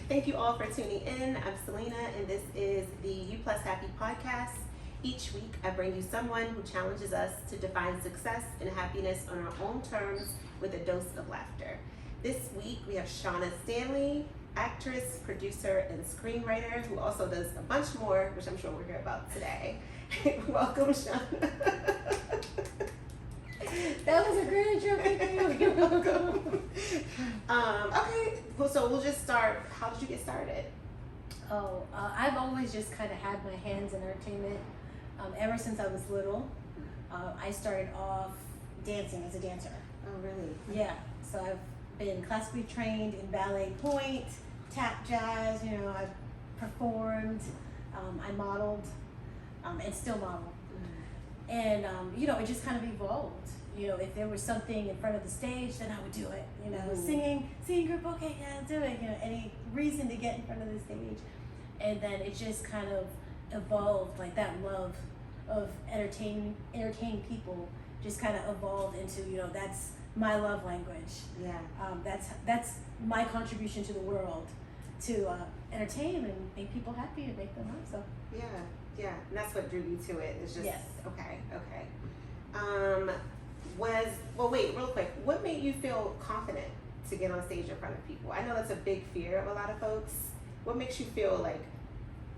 Thank you all for tuning in. I'm Selena, and this is the You Plus Happy podcast. Each week, I bring you someone who challenges us to define success and happiness on our own terms with a dose of laughter. This week, we have Shauna Stanley, actress, producer, and screenwriter, who also does a bunch more, which I'm sure we'll hear about today. Welcome, Shauna. That was a great intro. Thank you. Okay, well, so we'll just start. How did you get started? I've always just kind of had my hands in entertainment ever since I was little. I started off dancing as a dancer. Oh, really? Yeah, so I've been classically trained in ballet point, tap jazz, I've performed, I modeled, and still model. And, it just kind of evolved. If there was something in front of the stage, then I would do it. Singing group, okay, yeah, I'll do it. Any reason to get in front of the stage. And then it just kind of evolved, like that love of entertaining people just kind of evolved into, that's my love language. Yeah. That's my contribution to the world, to entertain and make people happy and make them laugh. So. Yeah, and that's what drew you to it. It's just yes. Okay. Wait, real quick. What made you feel confident to get on stage in front of people? I know that's a big fear of a lot of folks. What makes you feel like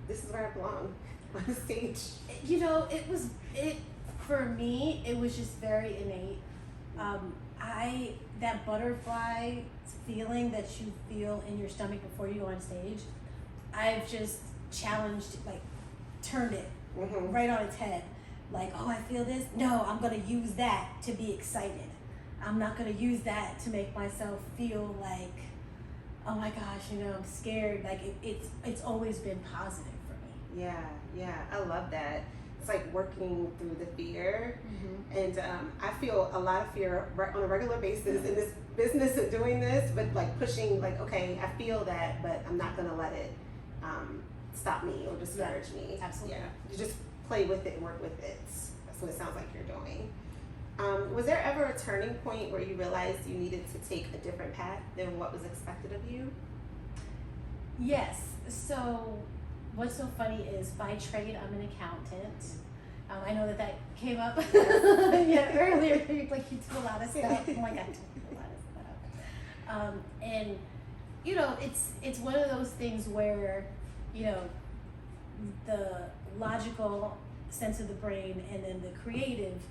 this is where I belong on the stage? For me, it was just very innate. That butterfly feeling that you feel in your stomach before you go on stage, I've just challenged, turned it right on its head. I feel this. No, I'm going to use that to be excited. I'm not going to use that to make myself feel like, oh my gosh, I'm scared. It's always been positive for me. Yeah, I love that. It's like working through the fear. And I feel a lot of fear on a regular basis in this business of doing this, but pushing, okay, I feel that, but I'm not going to let it stop me or discourage me. Absolutely. Yeah, you just play with it and work with it. That's what it sounds like you're doing. Was there ever a turning point where you realized you needed to take a different path than what was expected of you? Yes. So what's so funny is by trade, I'm an accountant. I know that came up earlier. You do a lot of stuff. I'm like, I do a lot of stuff. And it's one of those things where the logical sense of the brain and then the creative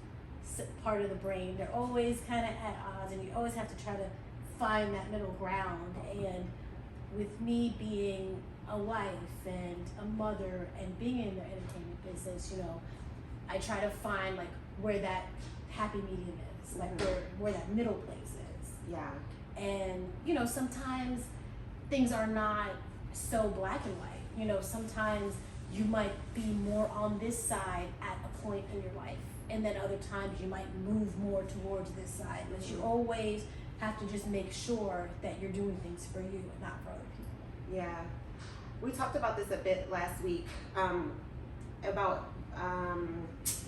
part of the brain, they're always kind of at odds, and you always have to try to find that middle ground. And with me being a wife and a mother and being in the entertainment business, I try to find where that happy medium is, where that middle place is. Yeah. And sometimes things are not so black and white. Sometimes you might be more on this side at a point in your life, and then other times you might move more towards this side. But you always have to just make sure that you're doing things for you and not for other people. Yeah. We talked about this a bit last week, about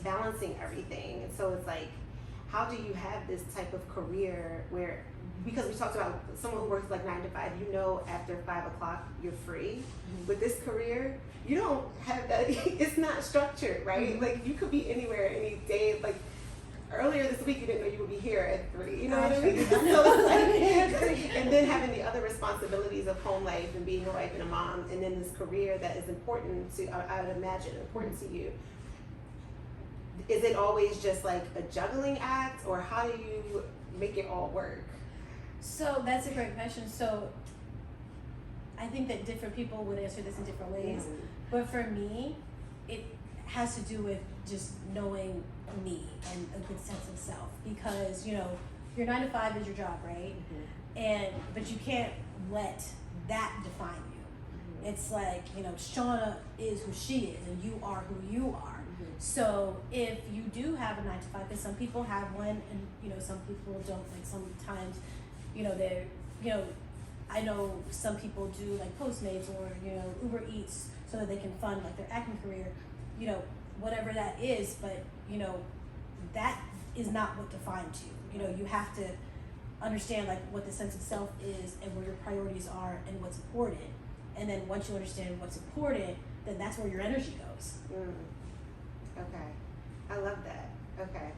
balancing everything. And so it's how do you have this type of career where, because we talked about someone who works 9 to 5, after 5 o'clock you're free. With this career, you don't have that. It's not structured, right? You could be anywhere any day. Earlier this week, you didn't know you would be here at 3. You know what I mean? So it's and then having the other responsibilities of home life and being a wife and a mom, and then this career that is important to, I would imagine, important to you. Is it always just a juggling act, or how do you make it all work? So that's a great question. So I think that different people would answer this in different ways. But for me, it has to do with just knowing me and a good sense of self. Because, your 9 to 5 is your job, right? But you can't let that define you. It's Shauna is who she is, and you are who you are. So if you do have a 9 to 5, because some people have one, and some people don't. Sometimes, they're I know some people do Postmates or Uber Eats so that they can fund their acting career, whatever that is. But that is not what defines you. You have to understand what the sense of self is and where your priorities are and what's important. And then once you understand what's important, then that's where your energy goes. Okay, I love that. Okay,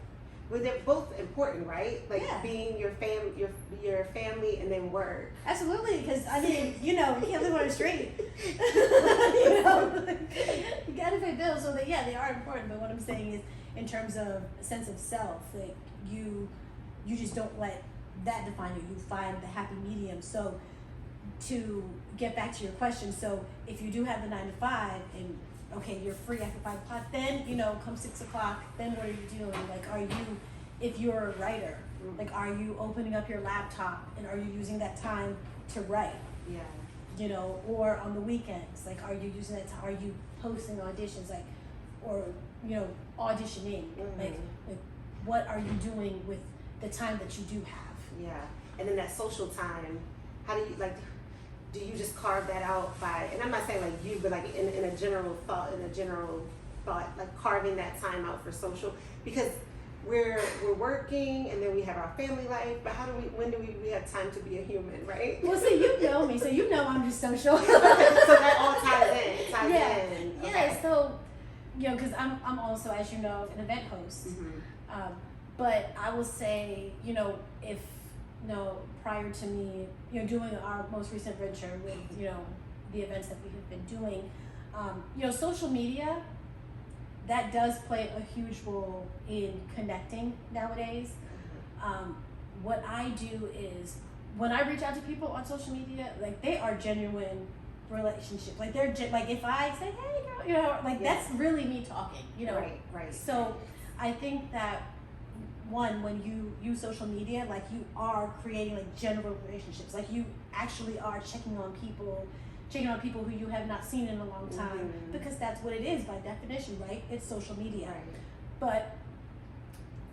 well, they're both important, right? Like being your family and then work. Absolutely, because I mean, you can't live on a street. You gotta pay bills, so they are important. But what I'm saying is, in terms of a sense of self, like you just don't let that define you. You find the happy medium. So to get back to your question, so if you do have the 9 to 5 and okay, you're free after 5 o'clock, then come 6 o'clock, then what are you doing? Like, are you, if you're a writer, like, are you opening up your laptop and are you using that time to write? Yeah. Or on the weekends, like, are you using that time? Are you posting auditions, like, or auditioning? Like what are you doing with the time that you do have? Yeah. And then that social time, how do you, like, do you just carve that out by, and I'm not saying like you, but like in a general thought, like carving that time out for social, because we're working and then we have our family life, but when do we have time to be a human, right? Well, so you know me, so you know I'm just social. So that all ties in. It ties in. Yeah. Okay. So because I'm also, as you know, an event host. But I will say, if prior to me, doing our most recent venture with, the events that we have been doing, social media, that does play a huge role in connecting nowadays. What I do is when I reach out to people on social media, like they are genuine relationships. Like they're like if I say, hey girl, that's really me talking, Right. So I think that when you use social media, like you are creating like general relationships, like you actually are checking on people who you have not seen in a long time, because that's what it is by definition, right? It's social media. Right. But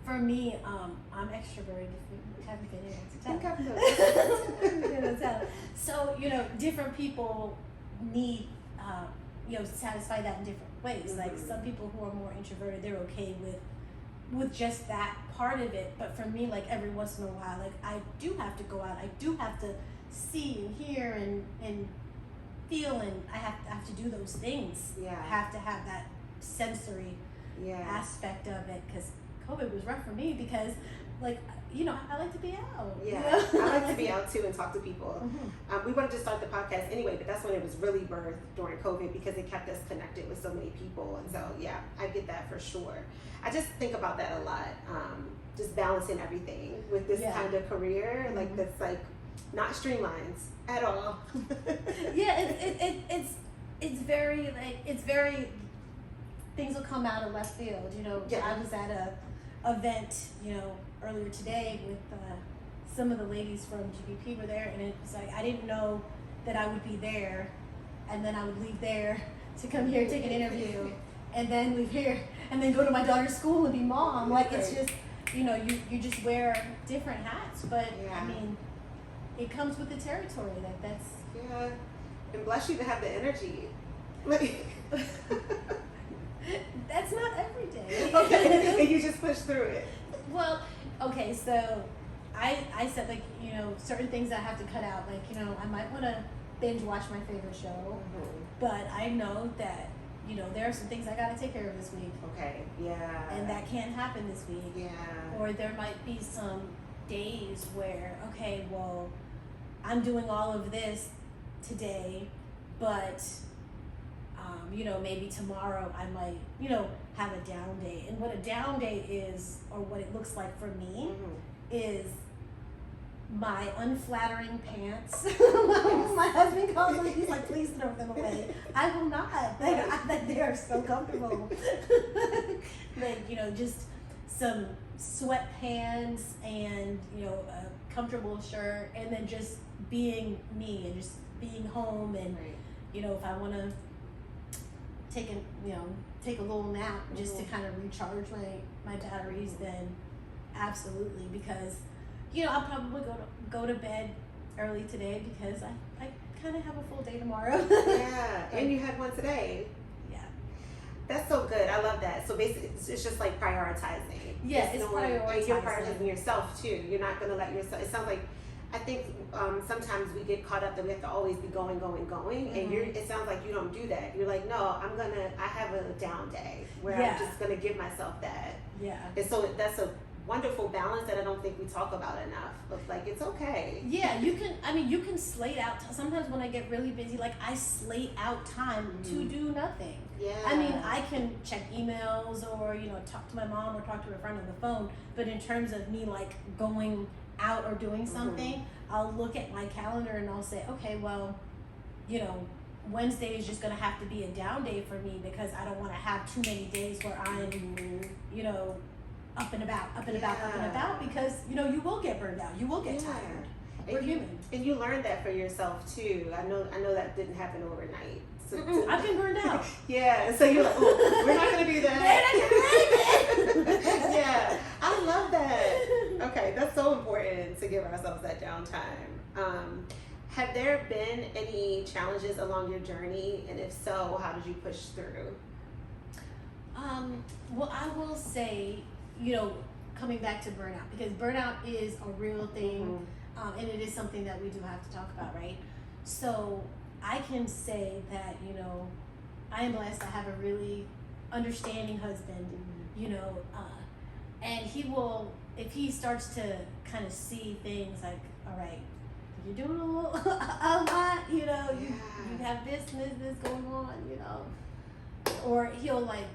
for me, I'm extroverted. If you haven't been able to tell. So different people need satisfy that in different ways. Like some people who are more introverted, they're okay with just that part of it. But for me, like every once in a while, like I do have to go out. I do have to see and hear and feel, and I have to do those things. Yeah. I have to have that sensory aspect of it, because COVID was rough for me because like I like to be out. Yeah, I like to be out too and talk to people. We wanted to start the podcast anyway, but that's when it was really birthed during COVID, because it kept us connected with so many people. And so yeah, I get that for sure. I just think about that a lot. Just balancing everything with this kind of career, like that's like not streamlined at all. It's very things will come out of left field. I was at a event earlier today with some of the ladies from GBP were there, and it was like I didn't know that I would be there, and then I would leave there to come here, take an interview, and then leave here and then go to my daughter's school and be mom. Like it's just you just wear different hats, but I mean it comes with the territory. That's and bless you to have the energy. Like that's not every day. Okay, and you just push through it. Well, okay, so I said like certain things I have to cut out. Like I might want to binge watch my favorite show, but I know that there are some things I got to take care of this week. Okay, yeah. And that can't happen this week. Yeah. Or there might be some days where okay, well, I'm doing all of this today, but maybe tomorrow I might, have a down day. And what a down day is, or what it looks like for me, is my unflattering pants. My husband calls them, he's like, please throw them away. I will not. They are so comfortable. Like, just some sweatpants and, a comfortable shirt, and then just being me and just being home. And, if I want to take a little nap just to kind of recharge my batteries, then absolutely, because I'll probably go to bed early today because I kind of have a full day tomorrow. Yeah, and you had one today. Yeah, that's so good. I love that. So basically, it's just like prioritizing. Yeah, it's prioritizing. And you're prioritizing yourself too. You're not gonna let yourself. It sounds like I think sometimes we get caught up that we have to always be going, and it sounds like you don't do that. You're like, no, I have a down day where I'm just gonna give myself that. Yeah. And so that's a wonderful balance that I don't think we talk about enough. Of like, it's okay. Yeah, you can slate out. Sometimes when I get really busy, like I slate out time to do nothing. Yeah. I mean, I can check emails or talk to my mom or talk to a friend on the phone. But in terms of me like going out or doing something, I'll look at my calendar and I'll say, okay, well, Wednesday is just gonna have to be a down day for me because I don't want to have too many days where I'm, up and about because you will get burned out, you will get tired. We're human. And you learned that for yourself too. I know that didn't happen overnight. So I've been burned out. Yeah, so you're like, oh, we're not gonna do that. Yeah, I love that. Okay, that's so important to give ourselves that downtime. Have there been any challenges along your journey, and if so, how did you push through? Well, I will say, coming back to burnout, because burnout is a real thing, and it is something that we do have to talk about, right? So I can say that, I am blessed. I have a really understanding husband, and he will, if he starts to kind of see things like, all right, you're doing a lot, you have this going on, or he'll like,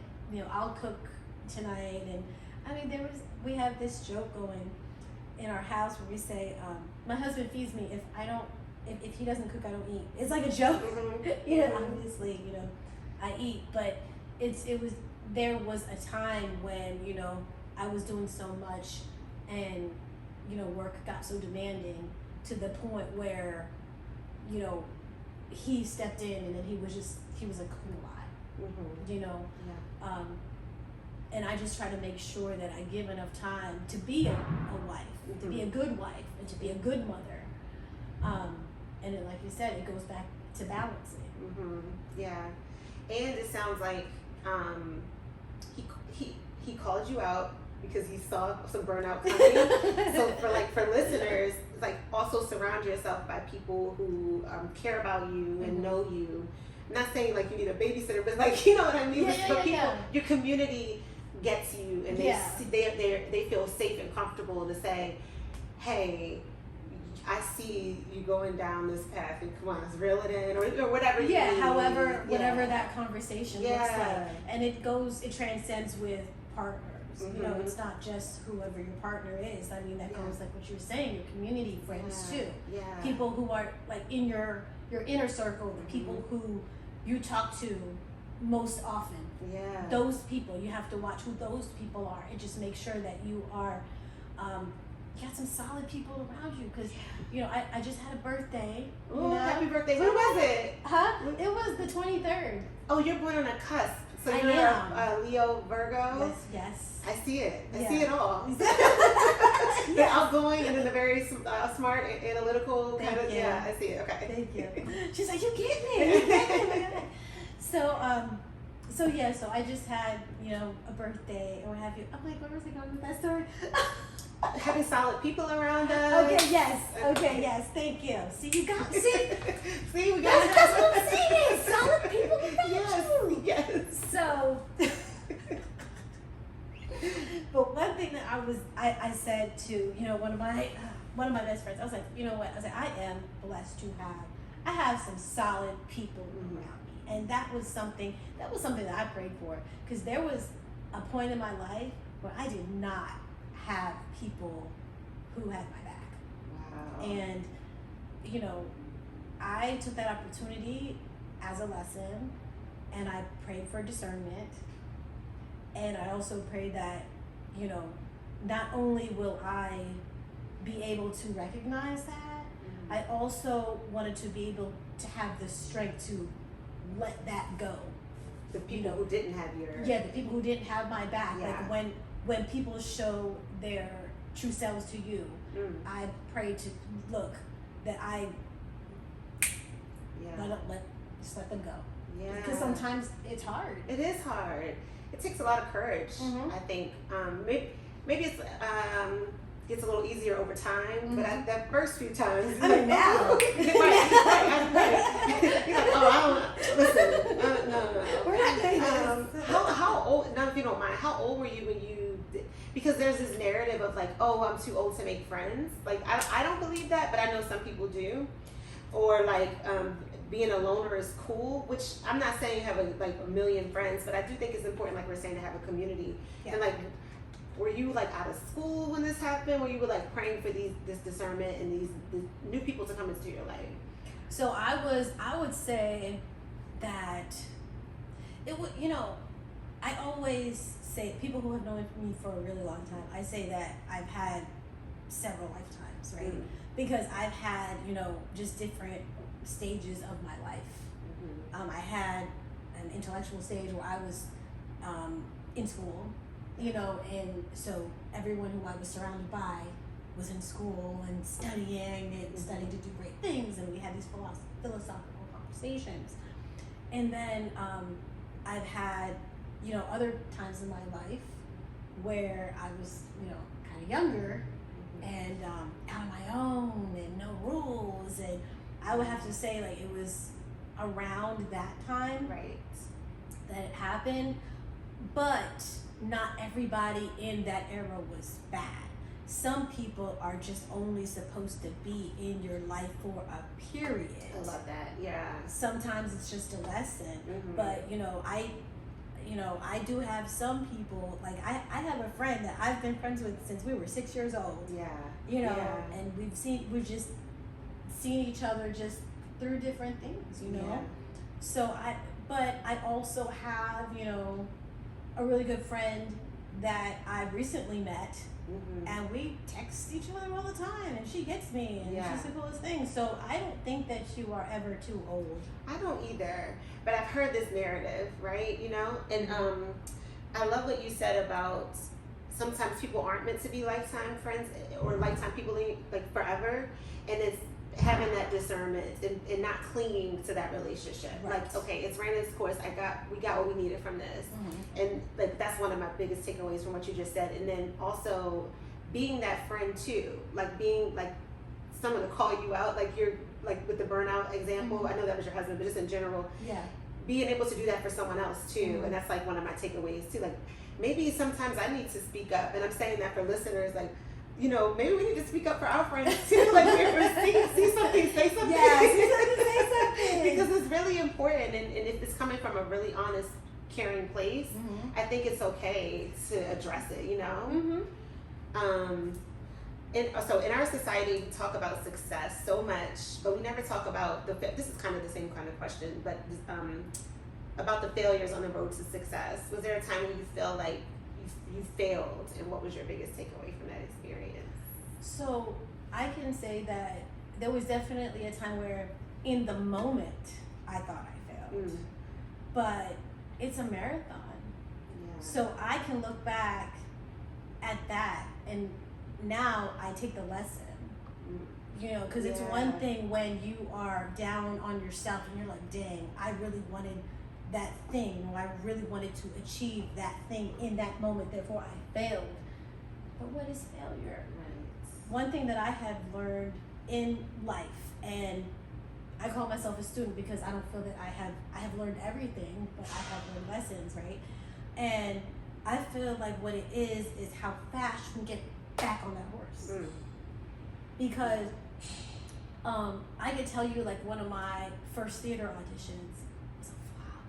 I'll cook tonight, and I mean, we have this joke going in our house where we say, my husband feeds me if he doesn't cook, I don't eat. It's like a joke. Obviously, I eat, but there was a time when, I was doing so much and, work got so demanding to the point where, he stepped in and then he was like, come on, and I just try to make sure that I give enough time to be a wife, to be a good wife, and to be a good mother. And then, like you said, it goes back to balancing. Yeah, and it sounds like he called you out because he saw some burnout coming. So for listeners, like also surround yourself by people who care about you and know you. I'm not saying like you need a babysitter, but like you know what I mean. Your community gets you, and they feel safe and comfortable to say, hey, I see you going down this path, and come on, let's reel it in, or whatever. Whatever that conversation looks like, and it transcends with partners. It's not just whoever your partner is. I mean, that goes like what you're saying, your community friends too. Yeah. People who are like in your inner circle, the people who you talk to most often. Yeah. Those people, you have to watch who those people are, and just make sure that you are. You got some solid people around you, because I just had a birthday. Oh, happy birthday! When was it? Huh? It was the 23rd. Oh, you're born on a cusp. So you're a Leo Virgo. Yes. I see it. I see it all. The outgoing and then the very smart, analytical kind of. Yeah, I see it. Okay. Thank you. She's like, you get me. So so I just had a birthday or what have you. I'm like, where was I going with that story? Having solid people around us. Okay, yes. Thank you. See, you got see, we got that's what I'm saying. Solid people around you. Yes. So, but one thing that I said to one of my best friends, I was like, you know what? I was like, I am blessed to have some solid people around me, and that was something that I prayed for, because there was a point in my life where I did not have people who had my back. Wow. And I took that opportunity as a lesson, and I prayed for discernment, and I also prayed that not only will I be able to recognize that, I also wanted to be able to have the strength to let that go. The people who didn't have the people who didn't have my back. Like when people show their true selves to you, I pray to look that I just let them go. Yeah. Because sometimes it's hard. It is hard. It takes a lot of courage. I think maybe it's gets a little easier over time, but at that first few times, I mean, now. right. You're like, oh, I don't listen. No. We're not doing this. How old? Now, if you don't mind, how old were you when you? Because there's this narrative of like, oh, I'm too old to make friends. Like, I don't believe that, but I know some people do. Or like, being a loner is cool, which I'm not saying you have a million friends, but I do think it's important, like we're saying, to have a community. Yeah. And like, were you like out of school when this happened? Were you like praying for this discernment and these new people to come into your life? So I would say that it would, I always say, people who have known me for a really long time, I say that I've had several lifetimes, right? Mm-hmm. Because I've had, just different stages of my life. Mm-hmm. I had an intellectual stage where I was in school, and so everyone who I was surrounded by was in school and studying and studying to do great things, and we had these philosophical conversations. And then I've had, other times in my life where I was, kind of younger and out on my own and no rules, and I would have to say, like, it was around that time Right. that it happened, but not everybody in that era was bad. Some people are just only supposed to be in your life for a period. I love that. Yeah. Sometimes it's just a lesson, Mm-hmm. but I do have some people, like I have a friend that I've been friends with since we were 6 years old. Yeah. And we've just seen each other just through different things, Yeah. So I also have, a really good friend that I recently met, Mm-hmm. and we text each other all the time, and she gets me, and Yeah. she's the coolest thing. So I don't think that you are ever too old. I don't either, but I've heard this narrative, right? And I love what you said about sometimes people aren't meant to be lifetime friends or lifetime people like forever, and it's having that discernment and not clinging to that relationship. Right. Like, okay, it's ran its course. we got what we needed from this, and like that's one of my biggest takeaways from what you just said. And then also being that friend too, like being like someone to call you out, like you're like with the burnout example. I know that was your husband, but just in general, Yeah. being able to do that for someone else too. And that's like one of my takeaways too. Like maybe sometimes I need to speak up, and I'm saying that for listeners, like, maybe we need to speak up for our friends too. Like, see something, say something. Yeah, see something, say something. Because it's really important, and if it's coming from a really honest, caring place, I think it's okay to address it, And so in our society, we talk about success so much, but we never talk about this is kind of the same kind of question, but about the failures on the road to success. Was there a time when you feel like you failed, and what was your biggest takeaway from that experience? So I can say that there was definitely a time where in the moment I thought I failed, but it's a marathon. Yeah. So I can look back at that, and now I take the lesson, because it's one thing when you are down on yourself and you're like, dang, I really wanted that thing, or I really wanted to achieve that thing in that moment, therefore I failed. But what is failure? Right. One thing that I have learned in life, and I call myself a student because I don't feel that I have learned everything, but I have learned lessons, right? And I feel like what it is how fast you can get back on that horse. Because I could tell you, like, one of my first theater auditions was a flop.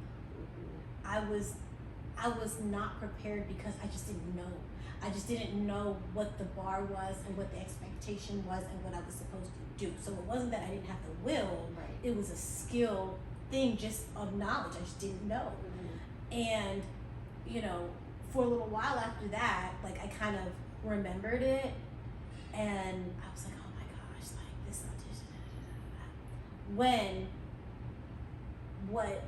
I was not prepared because I just didn't know. I just didn't know what the bar was and what the expectation was and what I was supposed to do. So it wasn't that I didn't have the will, Right. It was a skill thing, just of knowledge. I just didn't know. And, for a little while after that, like, I kind of remembered it, and I was like, oh my gosh, like, this audition, when what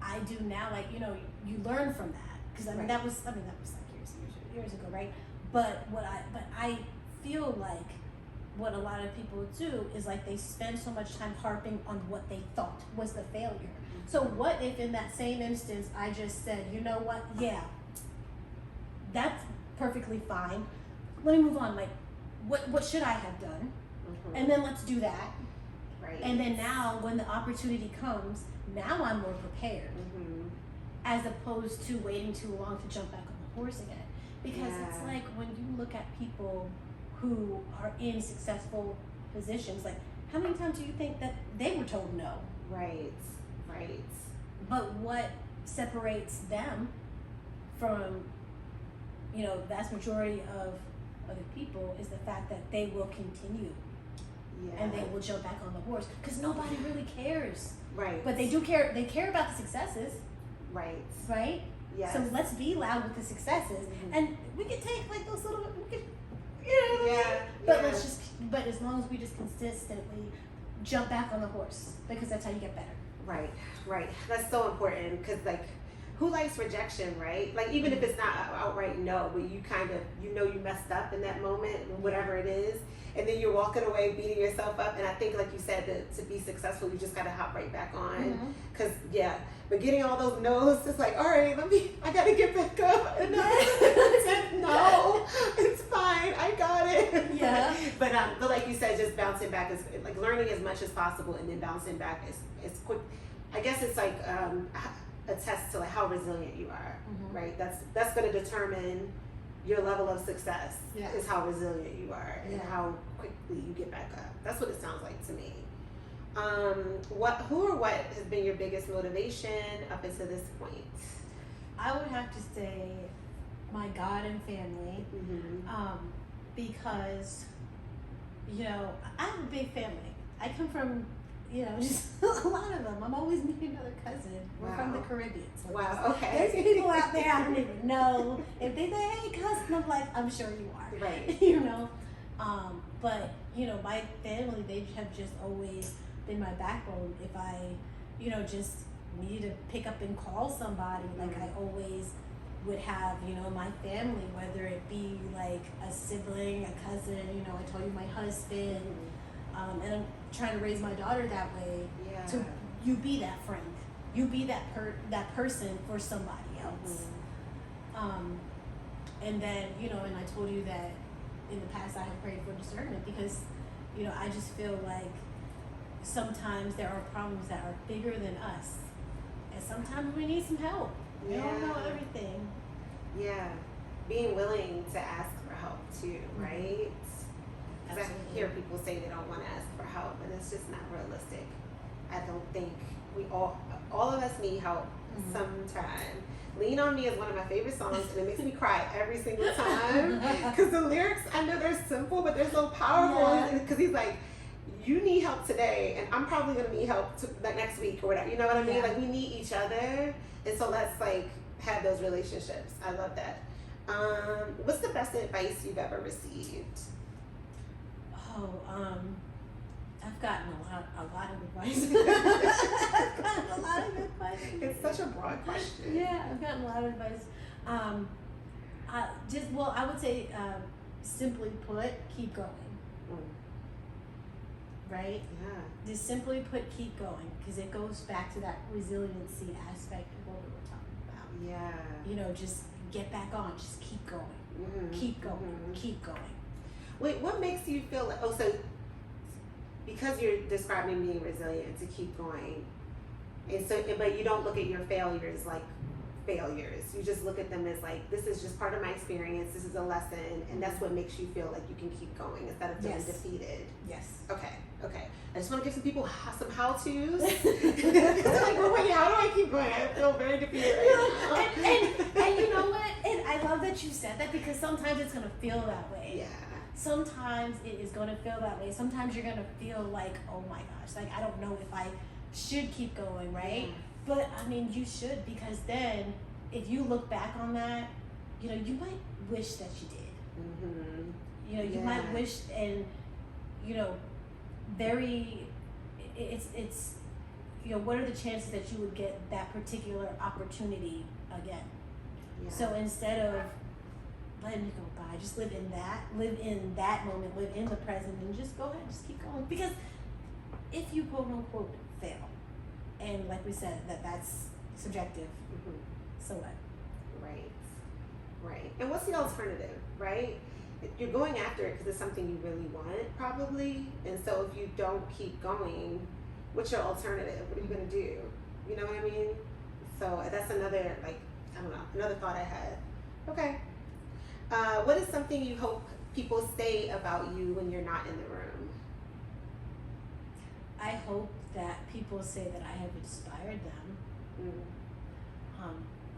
I do now, like, you learn from that, because that was like years ago, right? But I feel like what a lot of people do is, like, they spend so much time harping on what they thought was the failure. So what if in that same instance I just said, you know what, yeah, that's perfectly fine, let me move on. Like, what should I have done? Mm-hmm. And then let's do that. Right. And then now when the opportunity comes, now I'm more prepared. Mm-hmm. As opposed to waiting too long to jump back on the horse again. Because it's Yeah. like when you look at people who are in successful positions, like how many times do you think that they were told no? Right. Right. But what separates them from, you know, vast majority of other people is the fact that they will continue Yeah. and they will jump back on the horse because nobody really cares. Right. But they do care. They care about the successes, Right. right? Yes. So let's be loud with the successes, Mhm. and we can take like those little, we can, you know what I mean? Yeah. But yeah. let's just, but as long as we just consistently jump back on the horse, because that's how you get better. Right, right. That's so important because, like, who likes rejection, right? Like, even if it's not outright no, but you kind of, you know, you messed up in that moment, whatever it is, and then you're walking away beating yourself up. And I think, like you said, to be successful, you just got to hop right back on. Because, yeah, but getting all those no's, it's like, all right, I got to get back up. And no, it's fine. I got it. Yeah. But like you said, just bouncing back is like learning as much as possible and then bouncing back is quick. I guess it's like a test to like how resilient you are, right? That's going to determine your level of success. Yeah. Is how resilient you are and Yeah. how quickly you get back up. That's what it sounds like to me. Who or what has been your biggest motivation up until this point? I would have to say my God and family, because, you know, I have a big family. I come from, you know, just a lot of them. I'm always meeting another cousin. We're from the Wow. Caribbean. So Wow, okay. there's people out there I don't even know. If they say, hey, cousin, I'm like, I'm sure you are. Right. You know? But, you know, my family, they have just always been my backbone. If I, you know, just needed to pick up and call somebody, like I always would have, you know, my family, whether it be like a sibling, a cousin, you know, I told you my husband, and I'm trying to raise my daughter that way. Yeah. So you be that friend, you be that person for somebody else. And then, you know, and I told you that in the past I have prayed for discernment because, you know, I just feel like sometimes there are problems that are bigger than us, and sometimes we need some help. We don't know everything. Yeah, being willing to ask for help too, right? Because I hear people say they don't want to ask for help, and it's just not realistic. I don't think we all of us need help sometime. Lean on Me is one of my favorite songs, and it makes me cry every single time because the lyrics, I know they're simple, but they're so powerful. Because he's like, you need help today, and I'm probably gonna need help like next week or whatever. You know what I mean? Yeah. Like we need each other, and so let's like have those relationships. I love that. What's the best advice you've ever received? I've gotten a lot of advice. I've gotten a lot of advice. It's such a broad question. Yeah, I've gotten a lot of advice. I would say, simply put, keep going. Right? Yeah. Just simply put, keep going, because it goes back to that resiliency aspect of what we were talking about. Yeah. You know, just get back on, just keep going, keep going, keep going. Wait, what makes you feel like? Oh, so because you're describing being resilient to keep going, and so, but you don't look at your failures like failures. You just look at them as like, this is just part of my experience. This is a lesson, and that's what makes you feel like you can keep going instead of feeling defeated. Yes. Okay. I just want to give some people some how-tos. Like, well, wait, how do I keep going? I feel very defeated right now. And you know what? And I love that you said that because sometimes it's gonna feel that way. Yeah. Sometimes it is gonna feel that way. Sometimes you're gonna feel like, oh my gosh, like I don't know if I should keep going, right? Yeah. But I mean, you should, because then if you look back on that, you know, you might wish that you did. You know, you might wish, and you know, it's you know, what are the chances that you would get that particular opportunity again? Yeah. So instead of letting it go by, just live in that moment, live in the present, and just go ahead, just keep going. Because if you quote unquote fail, and like we said, that's subjective, so what? Right. And what's the alternative, right? you're going after it because it's something you really want, probably. And so if you don't keep going, what's your alternative? What are you gonna do? You know what I mean? So that's another, like, I don't know, another thought I had. Okay. What is something you hope people say about you when you're not in the room? I hope that people say that I have inspired them.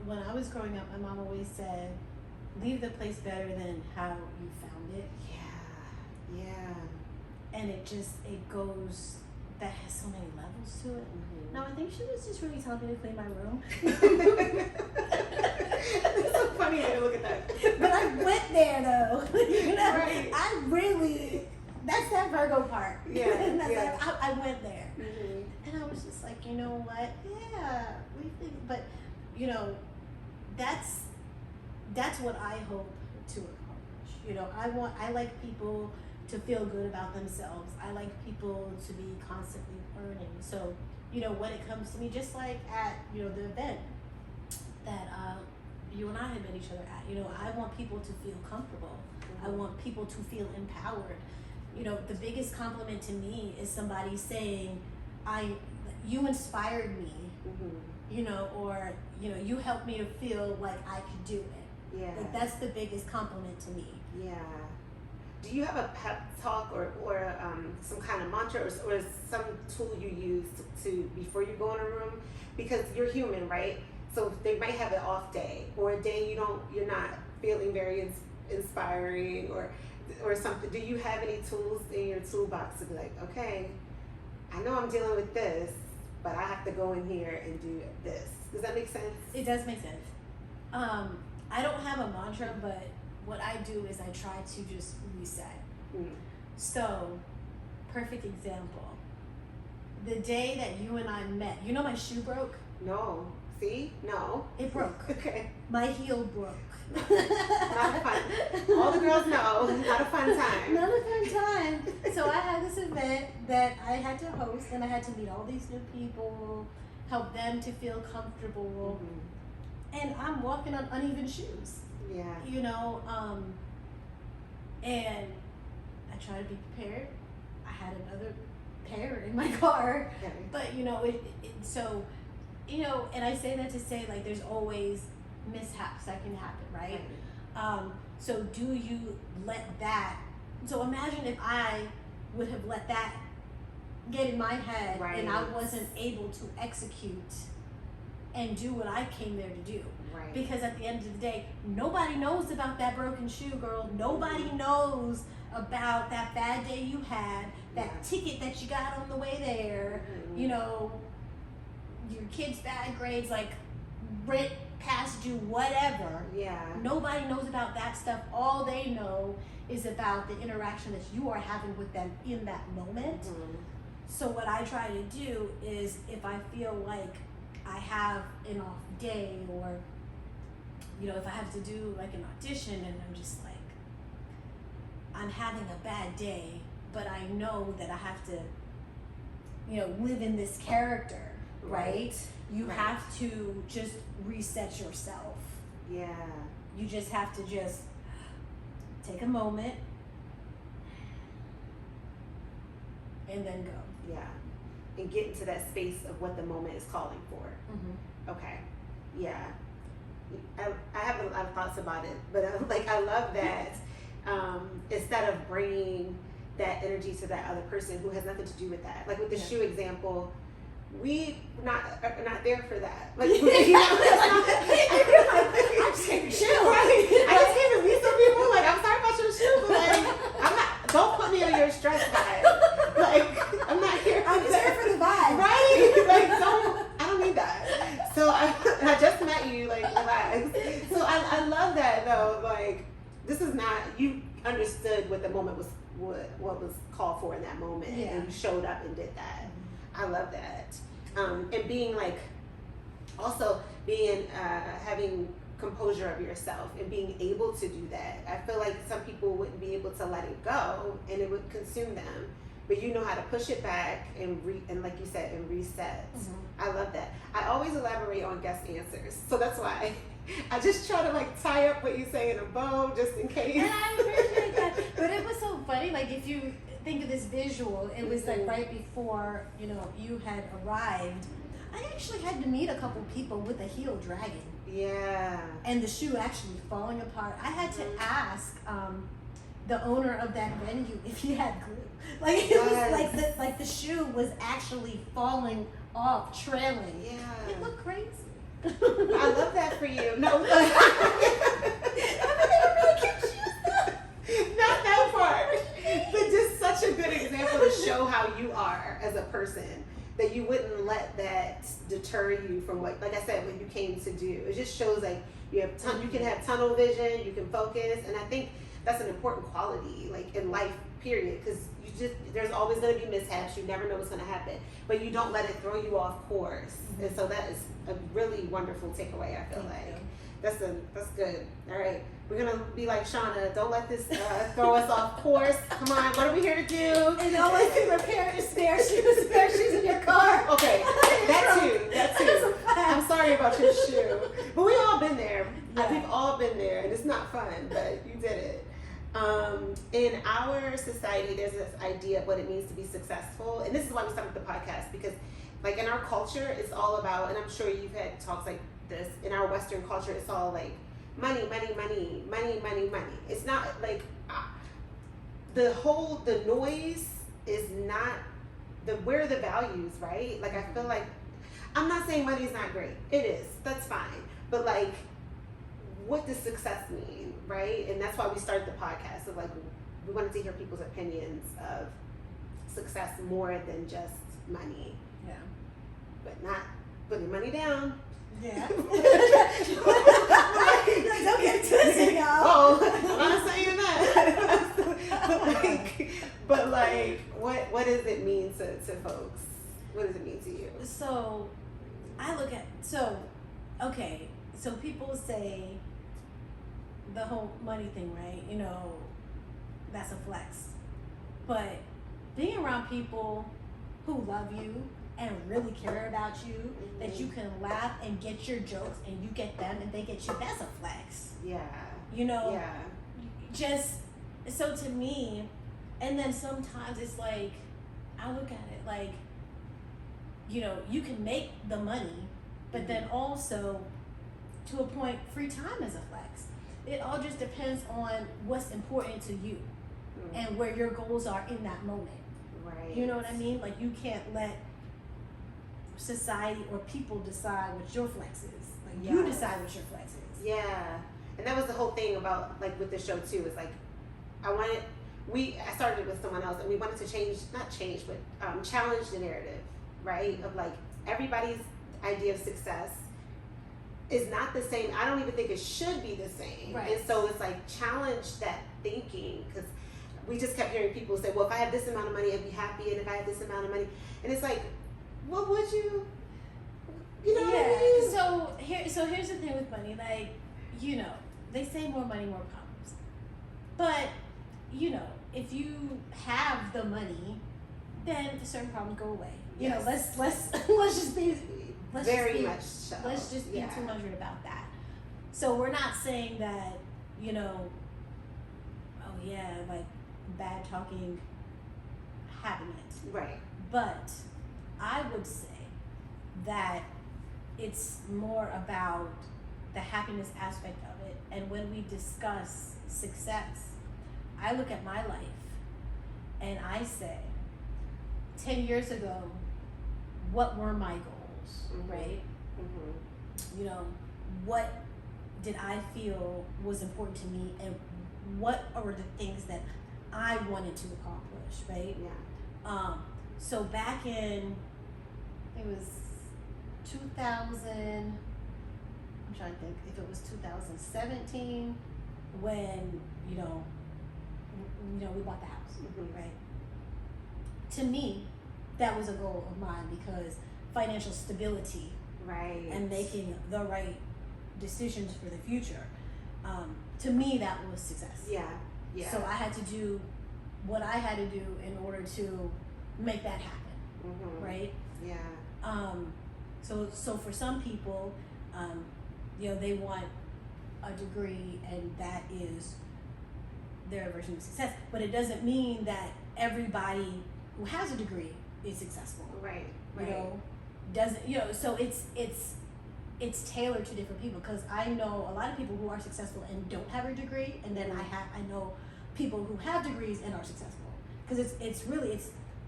When I was growing up, my mom always said, leave the place better than how you found it. Yeah. And it goes, that has so many levels to it. No, I think she was just really telling me to clean my room. It's so funny to look at that. But I went there though. You know, Right. That's that Virgo part. Yeah. I went there. And I was just like, you know what? Yeah, we think, but you know, that's what I hope to accomplish. You know, I like people to feel good about themselves. I like people to be constantly learning. So, you know, when it comes to me, just like at, you know, the event that you and I had met each other at, you know, I want people to feel comfortable. I want people to feel empowered. You know, the biggest compliment to me is somebody saying, you inspired me, you know, or, you know, you helped me to feel like I could do it. Yeah. Like, that's the biggest compliment to me. Yeah. Do you have a pep talk or some kind of mantra or some tool you use to before you go in a room? Because you're human, right? So they might have an off day or a day you're not feeling very inspiring or something. Do you have any tools in your toolbox to be like, okay, I know I'm dealing with this, but I have to go in here and do this? Does that make sense? It does make sense. I don't have a mantra, but what I do is I try to just reset. So, perfect example. The day that you and I met, you know my shoe broke? No. See? No. It broke. Okay. My heel broke. Not a fun. All the girls know, not a fun time. Not a fun time. So I had this event that I had to host, and I had to meet all these new people, help them to feel comfortable, and I'm walking on uneven shoes. Yeah. You know, and I try to be prepared. I had another pair in my car, Okay. but you know, so, you know, and I say that to say, like, there's always mishaps that can happen, right? So do you let that, so imagine if I would have let that get in my head, and I wasn't able to execute and do what I came there to do. Right. Because at the end of the day, nobody knows about that broken shoe, girl. Nobody knows about that bad day you had, that ticket that you got on the way there, you know, your kid's bad grades, like rent past due, whatever. Yeah. Nobody knows about that stuff. All they know is about the interaction that you are having with them in that moment. So what I try to do is, if I feel like I have an off day, or, you know, if I have to do like an audition and I'm just like, I'm having a bad day, but I know that I have to, you know, live in this character, right? You have to just reset yourself. Yeah. You just have to just take a moment and then go. Yeah. And get into that space of what the moment is calling for. Okay. Yeah. I have a lot of thoughts about it, but I love that instead of bringing that energy to that other person who has nothing to do with that. Like with the shoe example, we are not there for that. Like, you know, I just came to chill. Right. I just came to meet some people. Like, I'm sorry about your shoe, but like, I'm not. Don't put me on your stress vibe. Like, I'm not here. I'm just here for the vibe. Right? Like, I don't need that. So I just met you. Like, relax. So I love that though. Like, this is not, you understood what the moment was, what was called for in that moment, and you showed up and did that. I love that. And being like, also being, having composure of yourself and being able to do that. I feel like some people wouldn't be able to let it go and it would consume them, but you know how to push it back and like you said, and reset. I love that. I always elaborate on guest answers, so that's why I just try to like tie up what you say in a bow just in case. And I appreciate that. But it was so funny, like if you think of this visual, it was like right before, you know, you had arrived. I actually had to meet a couple people with a heel dragging. Yeah. And the shoe actually falling apart. I had to ask the owner of that venue if he had glue. Like it was like the shoe was actually falling off, trailing. Yeah. It looked crazy. I love that for you. No. I mean, they were really cute shoes though. Not that part. But just such a good example to show how you are as a person. That you wouldn't let that deter you from what, like I said, what you came to do. It just shows like you have you can have tunnel vision, you can focus, and I think that's an important quality, like in life, period. Because there's always going to be mishaps. You never know what's going to happen, but you don't let it throw you off course. And so that is a really wonderful takeaway. I feel like that's good. All right, we're gonna be like Shauna. Don't let this throw us off course. Come on, what are we here to do? And all I can repair is spare shoes in your car. Okay, that too. I'm sorry about your shoe, but we've all been there. Yeah. We've all been there, and it's not fun, but you did it. In our society, there's this idea of what it means to be successful, and this is why we started the podcast, because like in our culture, it's all about, and I'm sure you've had talks like this, in our Western culture, it's all like money. It's not like the noise is not where are the values, right? Like I feel like, I'm not saying money's not great. It is. That's fine. But like, what does success mean, right? And that's why we started the podcast of like, we wanted to hear people's opinions of success more than just money. Yeah. But not putting money down. Yeah. Don't get twisted, y'all. Oh, I'm not saying that. but like, what does it mean to folks? What does it mean to you? So, I look at okay. So people say the whole money thing, right? You know, that's a flex. But being around people who love you and really care about you, that you can laugh and get your jokes and you get them and they get you, that's a flex. Yeah. You know? Yeah. Just, so to me, and then sometimes it's like, I look at it like, you know, you can make the money, but then also, to a point, free time is a flex. It all just depends on what's important to you and where your goals are in that moment. Right. You know what I mean? Like you can't let society or people decide what your flex is. Like you decide what your flex is. Yeah. And that was the whole thing about like with the show too, is like I started it with someone else and we wanted to challenge the narrative, right? Of like everybody's idea of success is not the same. I don't even think it should be the same. Right. And so it's like challenge that thinking, because we just kept hearing people say, well, if I have this amount of money, I'd be happy, and if I have this amount of money, and it's like, what would you know what I mean? So here's the thing with money, like, you know, they say more money, more problems. But, you know, if you have the money, then certain problems go away. You know, let's just be let's just be 200 about that. So we're not saying that, you know, oh yeah, like bad talking happened. Right. But I would say that it's more about the happiness aspect of it. And when we discuss success, I look at my life and I say, 10 years ago, what were my goals, right? Mm-hmm. You know, what did I feel was important to me, and what are the things that I wanted to accomplish, right? Yeah. So back in, it was 2000, I'm trying to think if it was 2017 when, you know, we bought the house, right? To me, that was a goal of mine because financial stability, right, and making the right decisions for the future. To me, that was success. Yeah, yeah. So I had to do what I had to do in order to make that happen, right? Yeah. So for some people, they want a degree and that is their version of success. But it doesn't mean that everybody who has a degree is successful. Right. Doesn't so it's tailored to different people, because I know a lot of people who are successful and don't have a degree, and then I know people who have degrees and are successful, because it's really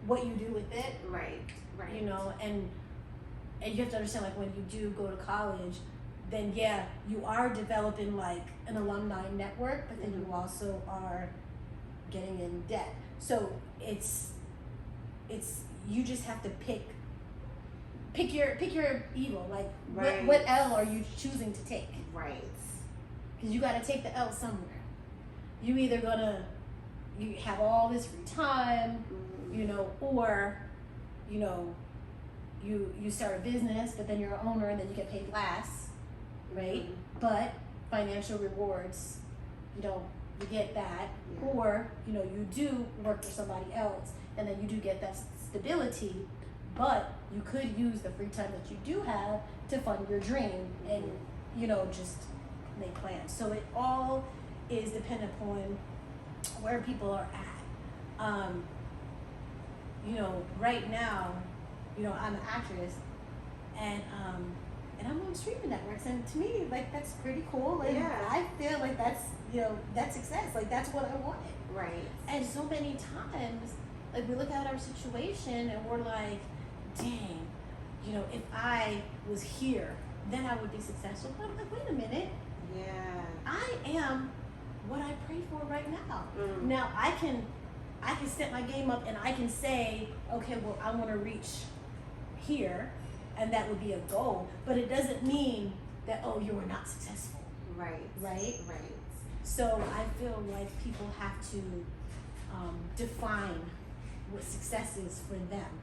what you do with it. Right. And you have to understand, like, when you do go to college, then you are developing like an alumni network, but then you also are getting in debt. So it's you just have to pick your evil. Like, what L are you choosing to take? Right. Because you got to take the L somewhere. You either you have all this free time, or you start a business, but then you're an owner and then you get paid less, right? But financial rewards, you get that. Yeah. Or you do work for somebody else and then you do get that stability, but you could use the free time that you do have to fund your dream and just make plans. So it all is dependent upon where people are at. Right now, I'm an actress, and I'm on streaming networks, and to me, like, that's pretty cool. Like, I feel like that's success. Like, that's what I wanted. Right. And so many times, like, we look at our situation and we're like, dang, if I was here, then I would be successful. But I'm like, wait a minute. Yeah. I am what I pray for right now. Now I can set my game up and I can say, okay, well, I want to reach here, and that would be a goal. But it doesn't mean that, oh, you are not successful. Right. So I feel like people have to define what success is for them.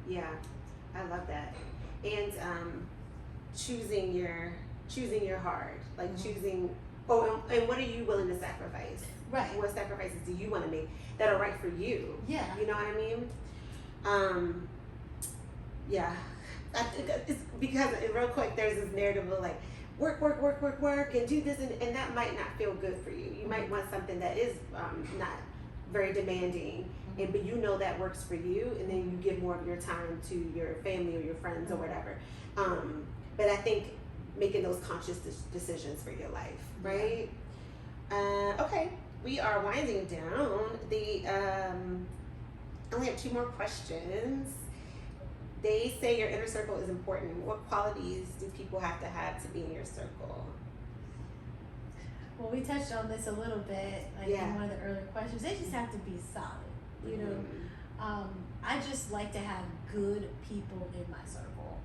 Yeah, I love that. And choosing your heart, like choosing. Oh, and what are you willing to sacrifice? Right. What sacrifices do you want to make that are right for you? Yeah. You know what I mean? Yeah. I think it's because, real quick, there's this narrative of like work, and do this, and that might not feel good for you. You might want something that is not very demanding, but that works for you, and then you give more of your time to your family or your friends or whatever. But I think making those conscious decisions for your life, right? Okay, we are winding down. I only have 2 more questions. They say your inner circle is important. What qualities do people have to be in your circle? Well, we touched on this a little bit, in one of the earlier questions. They just have to be solid, I just like to have good people in my circle.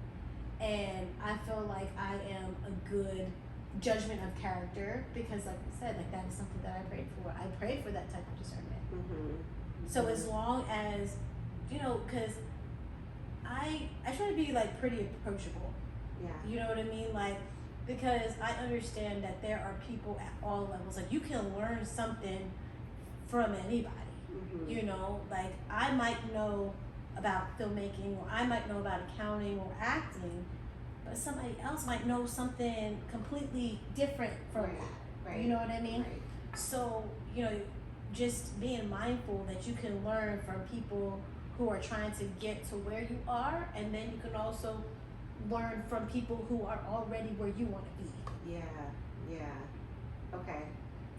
And I feel like I am a good judgment of character because, like I said, like, that is something that I prayed for. I prayed for that type of discernment. So as long as, because I try to be, like, pretty approachable. Yeah. You know what I mean? Like, because I understand that there are people at all levels. Like, you can learn something from anybody. Like, I might know about filmmaking, or I might know about accounting or acting, but somebody else might know something completely different from that. Right. You know what I mean? Right. So, just being mindful that you can learn from people who are trying to get to where you are, and then you can also learn from people who are already where you want to be. Yeah. Okay.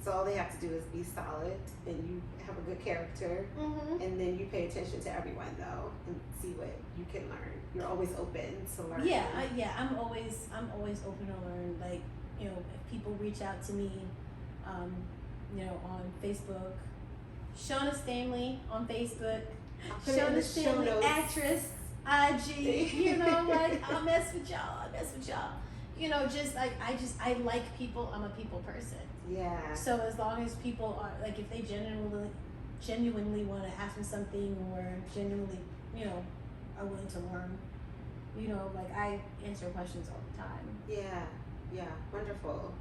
So all they have to do is be solid, and you have a good character, and then you pay attention to everyone, though, and see what you can learn. You're always open to learn. I'm always open to learn. Like, if people reach out to me, on Facebook, Shauna Stanley on Facebook, Shauna Stanley actress, IG. Like, I'll mess with y'all. Just like I like people. I'm a people person. Yeah. So as long as people are, like, if they genuinely want to ask me something, or genuinely, are willing to learn, like, I answer questions all the time. Yeah. Wonderful.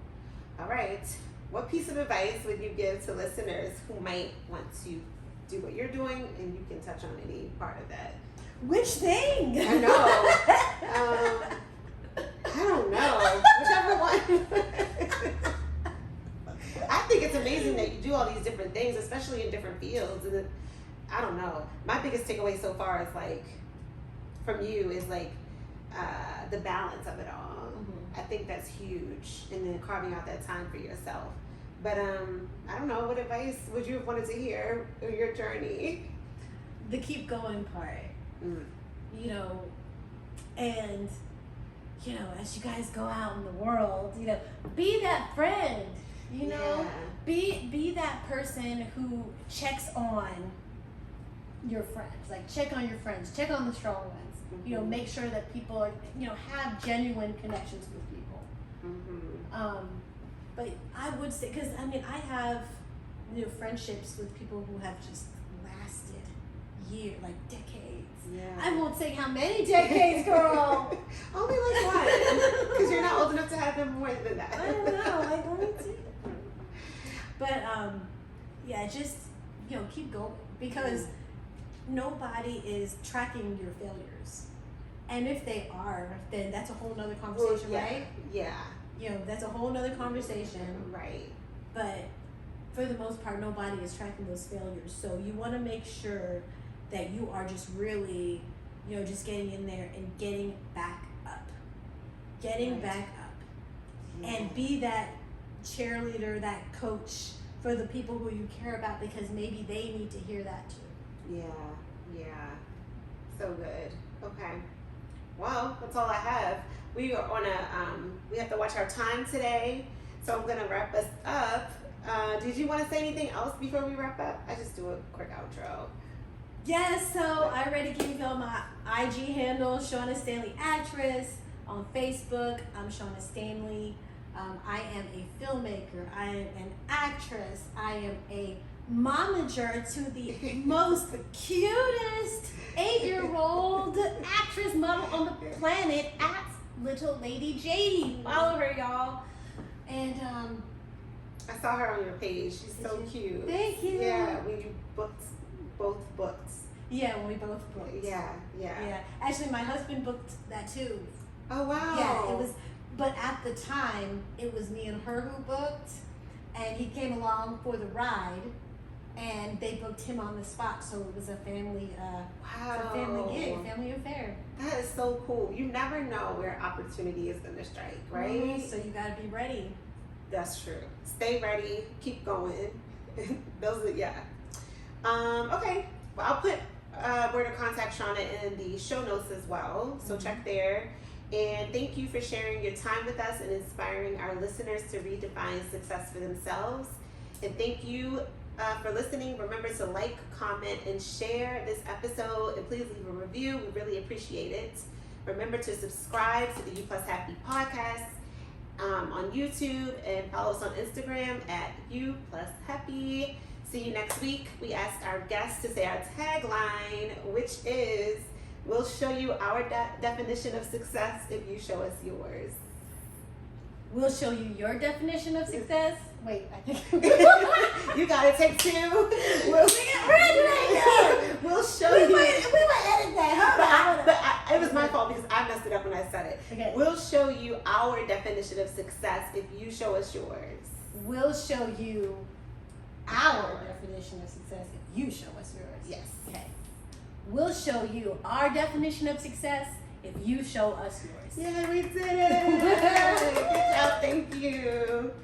All right. What piece of advice would you give to listeners who might want to do what you're doing, and you can touch on any part of that? Which thing? I know. I don't know. Which things, especially in different fields. And then, I don't know. My biggest takeaway so far is like, from you, is like the balance of it all. I think that's huge. And then carving out that time for yourself. But I don't know, what advice would you have wanted to hear in your journey? The keep going part. You know, and you know, as you guys go out in the world, you know, be that friend. You know, be that person who checks on your friends. Like, check on your friends, check on the strong ones. You know, make sure that people are, you know, have genuine connections with people. But I would say, because I mean, I have, you know, friendships with people who have just lasted years, like decades. I won't say how many decades, girl. Only like one, because you're not old enough to have them more than that. I don't know, like, let me see. But yeah, just, you know, keep going, because nobody is tracking your failures, and if they are, then that's a whole nother conversation, right? You know, that's a whole nother conversation, right? But for the most part, nobody is tracking those failures. So you want to make sure that you are just really, you know, just getting in there and getting back up, and be that cheerleader, that coach for the people who you care about, because maybe they need to hear that too. So good. Okay. Well, that's all I have. We are on we have to watch our time today, so I'm gonna wrap us up. Did you want to say anything else before we wrap up? I just do a quick outro. Yes, so I already gave you my IG handle, Shauna Stanley Actress. On Facebook, I'm Shauna Stanley. I am a filmmaker. I am an actress. I am a momager to the most cutest 8-year-old actress model on the planet, at Little Lady JD. Follow her, y'all. And I saw her on your page. She's so cute. Thank you. Yeah, when you booked both books. Yeah, when we both booked. Yeah. Actually, my husband booked that too. Oh wow. Yeah, it was. But at the time, it was me and her who booked, and he came along for the ride, and they booked him on the spot. So it was a family, a family gig, family affair. That is so cool. You never know where opportunity is gonna strike, right? So you gotta be ready. That's true. Stay ready. Keep going. Those are Okay. Well, I'll put where to contact Shauna in the show notes as well. So check there. And thank you for sharing your time with us and inspiring our listeners to redefine success for themselves. And thank you for listening. Remember to like, comment, and share this episode. And please leave a review. We really appreciate it. Remember to subscribe to the You Plus Happy podcast on YouTube, and follow us on Instagram at You Plus Happy. See you next week. We asked our guests to say our tagline, which is, we'll show you our definition of success if you show us yours. We'll show you your definition of success. Wait, I think you gotta take two. We'll show you. We might edit that. But it was my fault because I messed it up when I said it. Okay. We'll show you our definition of success if you show us yours. We'll show you our definition of success if you show us yours. Yes. Okay. We'll show you our definition of success if you show us yours. Yeah, we did it. Good job. Thank you.